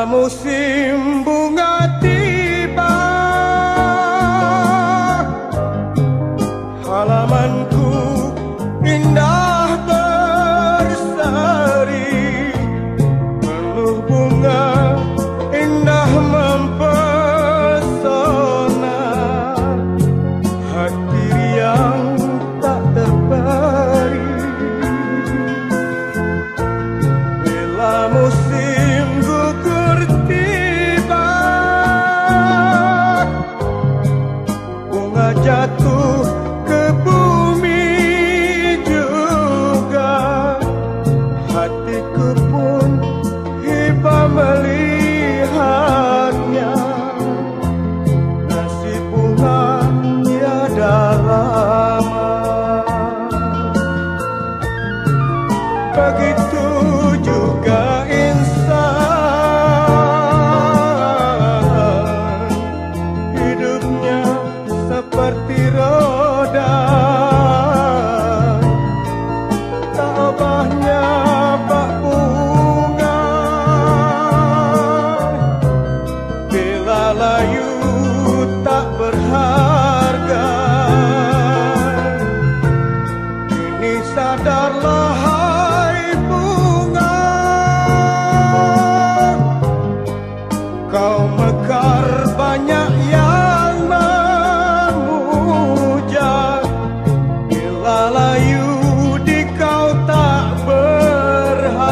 musim bunga tiba, halamanku indah berseri, penuh bunga indah mempesona, hati yang tak terperi. Bila musim gugur tiba, bunga jatuh ke bumi juga, hatiku pun hibah melihatnya. Nasib bunga tiada lama, begitu juga insan, hidupnya seperti roda, tak obahnya bak bunga. Bila layu tak berharga, kini sadarlah hai bunga, kau mekar banyak yang memuja. Bila layu di kau tak berharga,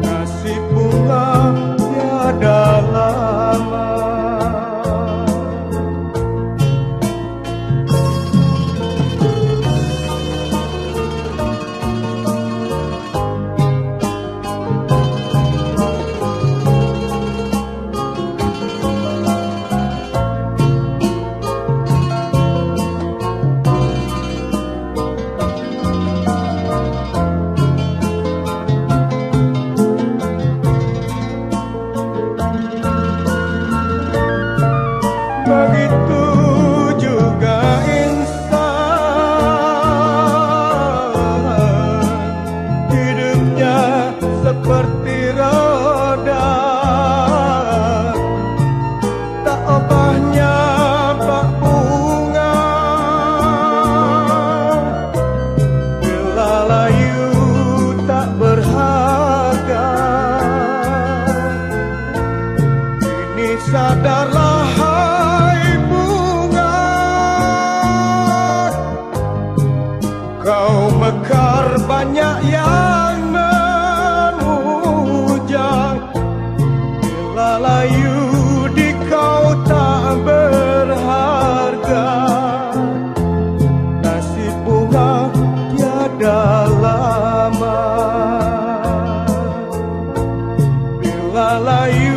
nasib bunga tiada lama. Begitu juga insan, hidupnya seperti roda, tak obahnya bak bunga. Bila layu tak berharga, kini sadarlah kau mekar banyak yang memuja. Bila layu di kau tak berharga, nasib bunga tiada lama. Bila layu